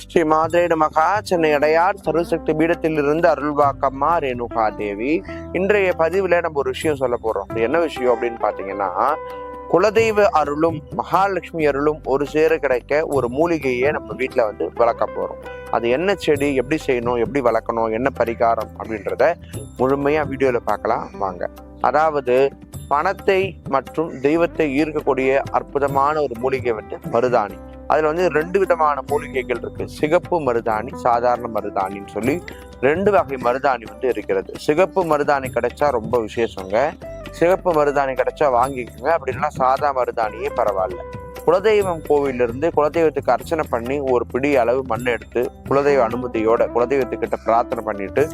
ஸ்ரீ மாதே நமகா. சென்னை அடையார் சர்வசக்தி பீடத்தில் இருந்து அருள்வாக்கம்மா ரேணுகா தேவி. இன்றைய பதிவுல நம்ம ஒரு விஷயம் சொல்ல போறோம். என்ன விஷயம் அப்படின்னு பாத்தீங்கன்னா, குலதெய்வ அருளும் மகாலட்சுமி அருளும் ஒரு சேர கிடைக்க ஒரு மூலிகையை நம்ம வீட்டுல வளர்க்க போறோம். அது என்ன செடி, எப்படி செய்யணும், எப்படி வளர்க்கணும், என்ன பரிகாரம் அப்படின்றத முழுமையா வீடியோல பார்க்கலாம் வாங்க. அதாவது பணத்தை மற்றும் தெய்வத்தை ஈர்க்கக்கூடிய அற்புதமான ஒரு மூலிகை மருதாணி. அதுல 2 விதமான மூலிகைகள் இருக்கு. சிகப்பு மருதாணி, சாதாரண மருதாணின்னு சொல்லி 2 வகை மருதாணி இருக்கிறது. சிகப்பு மருதாணி கிடைச்சா ரொம்ப விசேஷங்க. சிகப்பு மருதாணி கிடைச்சா வாங்கிக்கோங்க. அப்படின்னா சாதா மருதாணியே பரவாயில்ல. குலதெய்வம் கோவிலிருந்து குலதெய்வத்துக்கு அர்ச்சனை பண்ணி ஒரு பிடி அளவு மண் எடுத்து, குலதெய்வ அனுமதியோட குலதெய்வத்துக்கிட்ட பிரார்த்தனை பண்ணிட்டு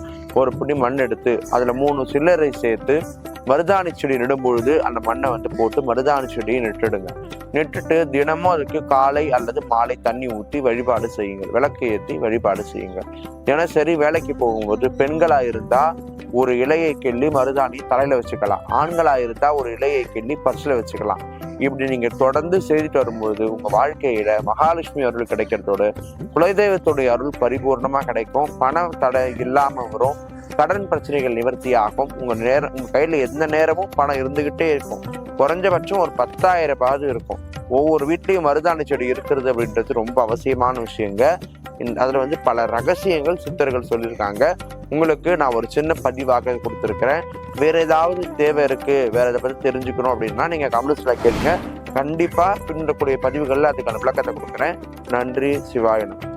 ஒரு பிடி மண் எடுத்து அதுல 3 சில்லறை சேர்த்து மருதாணி செடி நடும் பொழுது அந்த மண்ணை போட்டு மருதாணி செடியை நட்டுட்டு தினமும் அதுக்கு காலை அல்லது மாலை தண்ணி ஊற்றி வழிபாடு செய்யுங்கள். விளக்கு ஏற்றி வழிபாடு செய்யுங்கள். தினசரி வேலைக்கு போகும்போது பெண்களா இருந்தா ஒரு இலையை கிள்ளி மருதாணி தலையில வச்சுக்கலாம். ஆண்களா இருந்தா ஒரு இலையை கிள்ளி பர்ஸ்ல வச்சுக்கலாம். இப்படி நீங்க தொடர்ந்து செய்துட்டு வரும்போது உங்க வாழ்க்கையில மகாலட்சுமி அருள் கிடைக்கிறதோடு குலதெய்வத்துடைய அருள் பரிபூர்ணமா கிடைக்கும். பண தடை இல்லாம வரும். கடன் பிரச்சனைகள் நிவர்த்தி ஆகும். உங்க கையில எந்த நேரமும் பணம் இருந்துகிட்டே இருக்கும். குறைஞ்சபட்சம் ஒரு 10,000 இருக்கும். ஒவ்வொரு வீட்லயும் மருதாணி செடி இருக்கிறது அப்படின்றது ரொம்ப அவசியமான விஷயங்க. அதுல பல ரகசியங்கள் சித்தர்கள் சொல்லியிருக்காங்க. உங்களுக்கு நான் ஒரு சின்ன பதிவாக கொடுத்துருக்கிறேன். வேற ஏதாவது தேவை இருக்கு, வேற எதை பத்தி தெரிஞ்சுக்கணும் அப்படின்னா நீங்க கமெண்ட்ஸ்ல கேளுங்க. கண்டிப்பா பின்னக்கூடிய பதிவுகள்ல அதுக்கான விளக்கத்தை கொடுக்குறேன். நன்றி. சிவாய நமः.